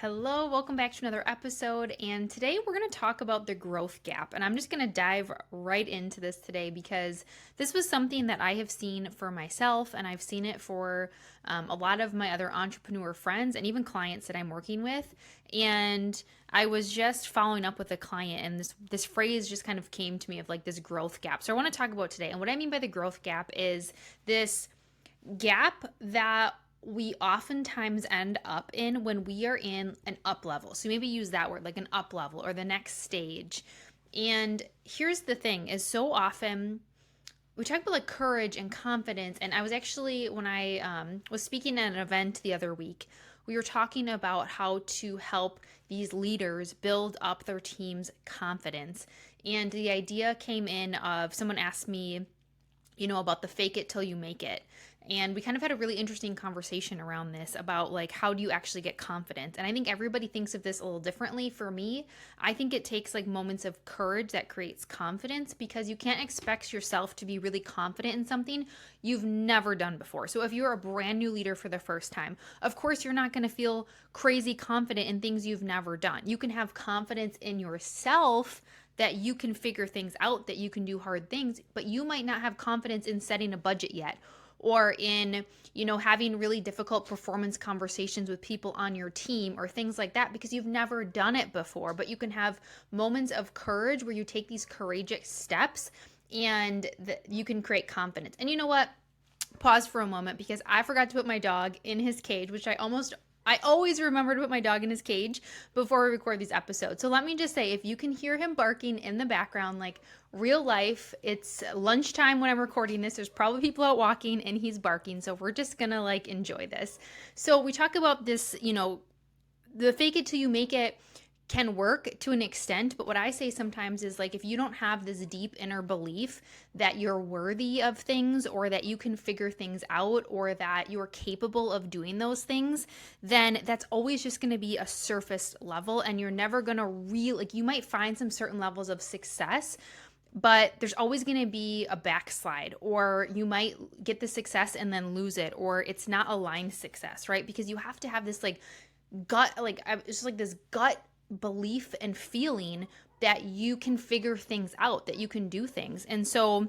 Hello, welcome back to another episode. And today we're going to talk about the growth gap. And I'm just going to dive right into this today because this was something that I have seen for myself, and I've seen it for a lot of my other entrepreneur friends and even clients that I'm working with. And I was just following up with a client, and this phrase just kind of came to me of like this growth gap. So I want to talk about today. And what I mean by the growth gap is this gap that we oftentimes end up in when we are in an up level. So maybe use that word, like an up level or the next stage. And here's the thing is so often we talk about like courage and confidence. And I was actually, when I was speaking at an event the other week, we were talking about how to help these leaders build up their team's confidence. And the idea came in of someone asked me, about the fake it till you make it. And we kind of had a really interesting conversation around this about like, how do you actually get confident? And I think everybody thinks of this a little differently. For me, I think it takes like moments of courage that creates confidence, because you can't expect yourself to be really confident in something you've never done before. So if you're a brand new leader for the first time, of course, you're not going to feel crazy confident in things you've never done. You can have confidence in yourself that you can figure things out, that you can do hard things, but you might not have confidence in setting a budget yet, or in, having really difficult performance conversations with people on your team or things like that, because you've never done it before. But you can have moments of courage where you take these courageous steps and you can create confidence. And you know what? Pause for a moment, because I forgot to put my dog in his cage, which I always remember to put my dog in his cage before we record these episodes. So let me just say, if you can hear him barking in the background, like real life, it's lunchtime when I'm recording this. There's probably people out walking and he's barking. So we're just gonna like enjoy this. So we talk about this, the fake it till you make it can work to an extent, but what I say sometimes is like, if you don't have this deep inner belief that you're worthy of things, or that you can figure things out, or that you're capable of doing those things, then that's always just going to be a surface level, and you're never going to you might find some certain levels of success, but there's always going to be a backslide, or you might get the success and then lose it, or it's not aligned success, right? Because you have to have this like gut, like it's just like this gut belief and feeling that you can figure things out, that you can do things. And so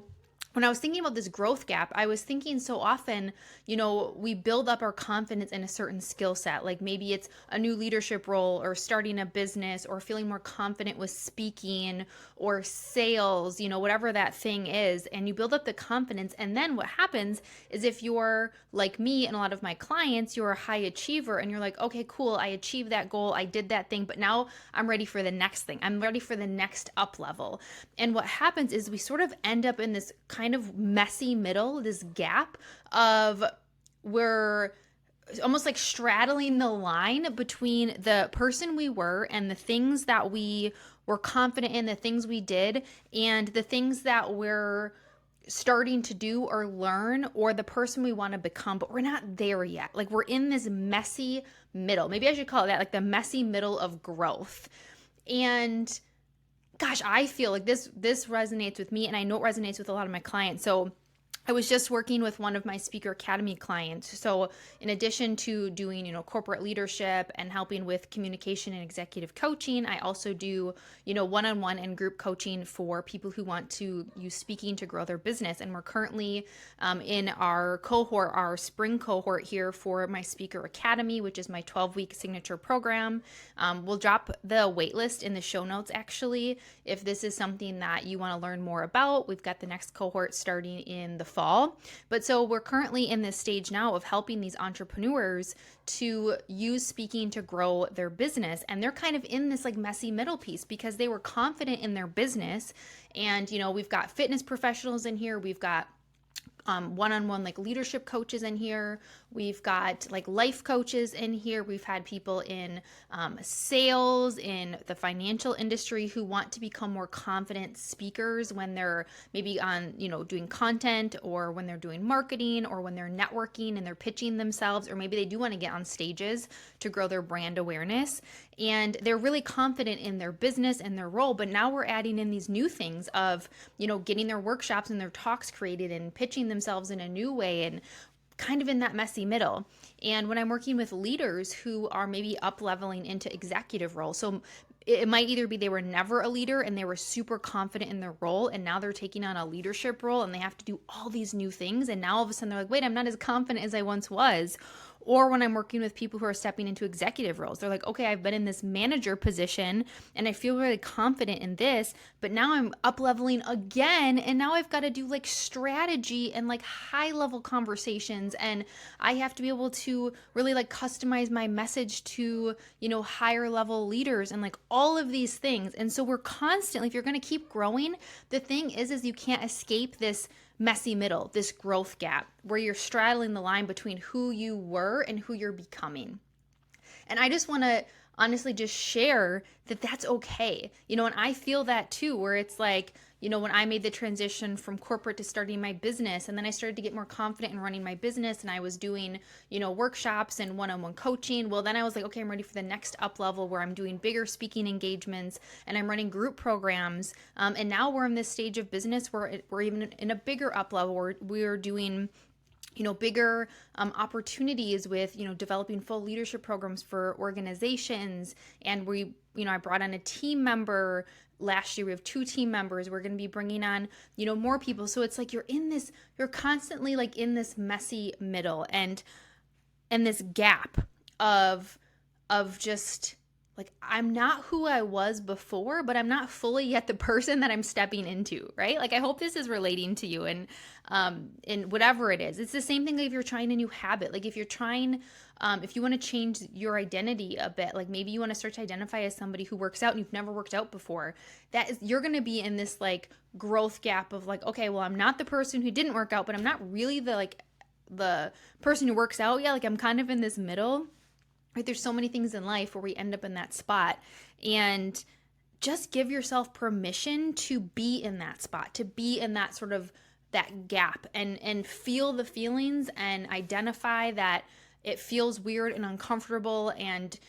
when I was thinking about this growth gap, I was thinking so often, we build up our confidence in a certain skill set. Like maybe it's a new leadership role, or starting a business, or feeling more confident with speaking or sales, whatever that thing is. And you build up the confidence. And then what happens is, if you're like me and a lot of my clients, you're a high achiever and you're like, okay, cool, I achieved that goal, I did that thing, but now I'm ready for the next thing. I'm ready for the next up level. And what happens is we sort of end up in this kind of messy middle, this gap of we're almost like straddling the line between the person we were and the things that we were confident in, the things we did, and the things that we're starting to do or learn, or the person we want to become, but we're not there yet. Like we're in this messy middle. Maybe I should call it that, like the messy middle of growth. And gosh, I feel like this resonates with me, and I know it resonates with a lot of my clients. So I was just working with one of my Speaker Academy clients. So in addition to doing, corporate leadership and helping with communication and executive coaching, I also do, one-on-one and group coaching for people who want to use speaking to grow their business. And we're currently in our cohort, our spring cohort here for my Speaker Academy, which is my 12-week signature program. We'll drop the waitlist in the show notes, actually, if this is something that you want to learn more about. We've got the next cohort starting in the fall. But so we're currently in this stage now of helping these entrepreneurs to use speaking to grow their business. And they're kind of in this like messy middle piece, because they were confident in their business. And, we've got fitness professionals in here. We've got one-on-one like leadership coaches in here. We've got like life coaches in here. We've had people in sales, in the financial industry, who want to become more confident speakers when they're maybe on, doing content, or when they're doing marketing, or when they're networking and they're pitching themselves, or maybe they do want to get on stages to grow their brand awareness. And they're really confident in their business and their role, but now we're adding in these new things of, getting their workshops and their talks created and pitching themselves in a new way, and kind of in that messy middle. And when I'm working with leaders who are maybe up leveling into executive roles, so it might either be they were never a leader and they were super confident in their role, and now they're taking on a leadership role and they have to do all these new things, and now all of a sudden they're like, wait, I'm not as confident as I once was. Or when I'm working with people who are stepping into executive roles, they're like, okay, I've been in this manager position and I feel really confident in this, but now I'm up leveling again. And now I've got to do like strategy and like high level conversations. And I have to be able to really like customize my message to, higher level leaders and like all of these things. And so we're constantly, if you're going to keep growing, the thing is you can't escape this messy middle, this growth gap where you're straddling the line between who you were and who you're becoming. And I just want to honestly just share that that's okay. And I feel that too, where it's like, when I made the transition from corporate to starting my business, and then I started to get more confident in running my business, and I was doing, workshops and one-on-one coaching. Well, then I was like, okay, I'm ready for the next up level where I'm doing bigger speaking engagements and I'm running group programs. And now we're in this stage of business where we're even in a bigger up level where we're doing bigger opportunities with, developing full leadership programs for organizations. And I brought on a team member last year. We have 2 team members. We're going to be bringing on, more people. So it's like you're constantly like in this messy middle and this gap of just like, I'm not who I was before, but I'm not fully yet the person that I'm stepping into, right? Like, I hope this is relating to you and whatever it is. It's the same thing like if you're trying a new habit. Like if you're trying, if you want to change your identity a bit, like maybe you want to start to identify as somebody who works out and you've never worked out before, you're going to be in this like growth gap of like, okay, well, I'm not the person who didn't work out, but I'm not really the person who works out. Yeah, like I'm kind of in this middle. Right? There's so many things in life where we end up in that spot, and just give yourself permission to be in that spot, to be in that sort of that gap, and feel the feelings and identify that it feels weird and uncomfortable, and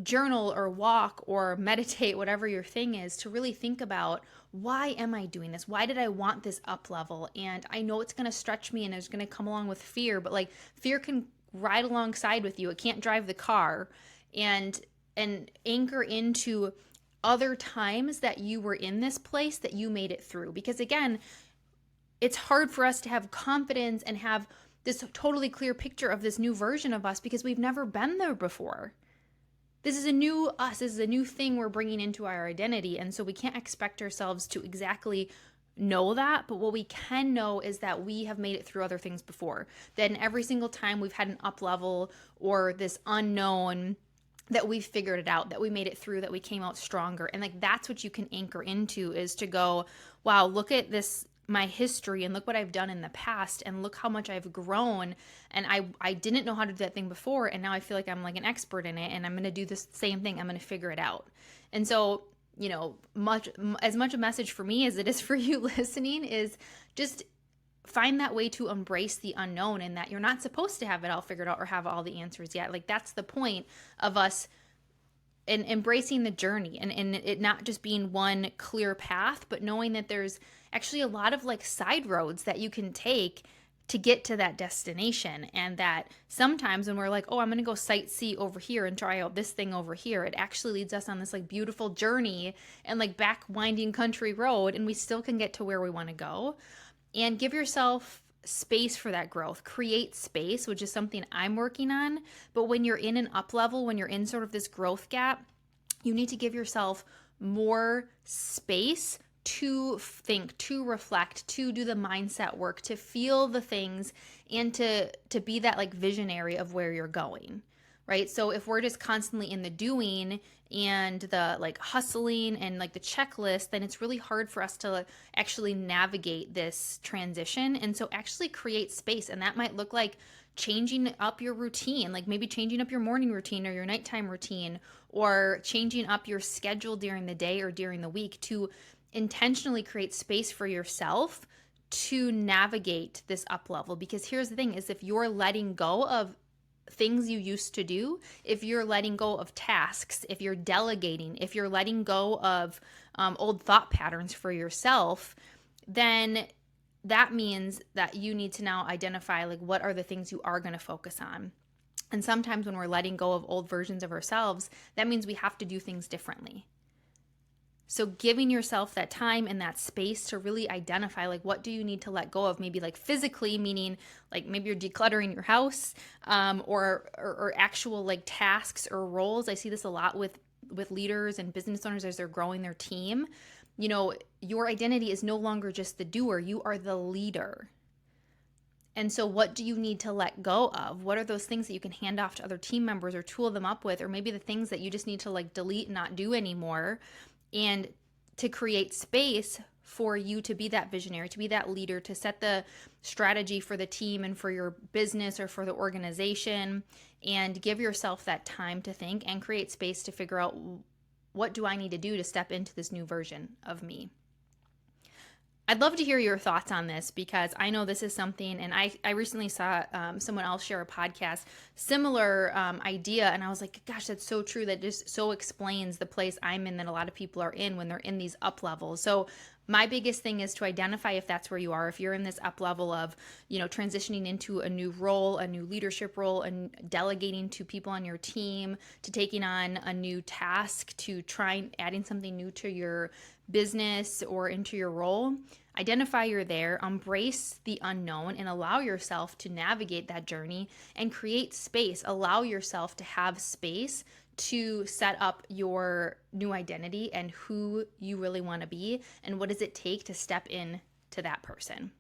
journal or walk or meditate, whatever your thing is, to really think about, why am I doing this? Why did I want this up level? And I know it's going to stretch me and it's going to come along with fear, but like fear can ride alongside with you. It can't drive the car. And anchor into other times that you were in this place that you made it through. Because again, it's hard for us to have confidence and have this totally clear picture of this new version of us because we've never been there before. This is a new us. This is a new thing we're bringing into our identity. And so we can't expect ourselves to exactly know that, but what we can know is that we have made it through other things before. Then every single time we've had an up level or this unknown, that we figured it out, that we made it through, that we came out stronger. And like that's what you can anchor into, is to go, wow, look at this, my history, and look what I've done in the past, and look how much I've grown. And I didn't know how to do that thing before, and now I feel like I'm like an expert in it, and I'm going to do this same thing. I'm going to figure it out. And so as much a message for me as it is for you listening, is just find that way to embrace the unknown, and that you're not supposed to have it all figured out or have all the answers yet. Like that's the point of us in embracing the journey, and it not just being one clear path, but knowing that there's actually a lot of like side roads that you can take to get to that destination. And that sometimes when we're like, oh, I'm going to go sightsee over here and try out this thing over here, it actually leads us on this like beautiful journey and like back winding country road, and we still can get to where we want to go. And give yourself space for that growth. Create space, which is something I'm working on. But when you're in an up level, when you're in sort of this growth gap, you need to give yourself more space to think, to reflect, to do the mindset work, to feel the things, and to be that like visionary of where you're going, right? So if we're just constantly in the doing and the like hustling and like the checklist, then it's really hard for us to actually navigate this transition. And so actually create space, and that might look like changing up your routine, like maybe changing up your morning routine or your nighttime routine, or changing up your schedule during the day or during the week to intentionally create space for yourself to navigate this up level. Because here's the thing, is if you're letting go of things you used to do, if you're letting go of tasks, if you're delegating, if you're letting go of old thought patterns for yourself, then that means that you need to now identify like what are the things you are going to focus on. And sometimes when we're letting go of old versions of ourselves, that means we have to do things differently. So giving yourself that time and that space to really identify like what do you need to let go of, maybe like physically, meaning like maybe you're decluttering your house, or actual like tasks or roles. I see this a lot with leaders and business owners as they're growing their team. You know, your identity is no longer just the doer, you are the leader. And so, what do you need to let go of? What are those things that you can hand off to other team members or tool them up with? Or maybe the things that you just need to like delete and not do anymore, and to create space for you to be that visionary, to be that leader, to set the strategy for the team and for your business or for the organization, and give yourself that time to think and create space to figure out what do I need to do to step into this new version of me. I'd love to hear your thoughts on this because I know this is something, and I recently saw someone else share a podcast, similar idea, and I was like, gosh, that's so true. That just so explains the place I'm in that a lot of people are in when they're in these up levels. So my biggest thing is to identify if that's where you are, if you're in this up level of, you know, transitioning into a new role, a new leadership role, and delegating to people on your team, to taking on a new task, to trying adding something new to your business or into your role. Identify you're there, embrace the unknown, and allow yourself to navigate that journey and create space. Allow yourself to have space to set up your new identity and who you really want to be, and what does it take to step in to that person.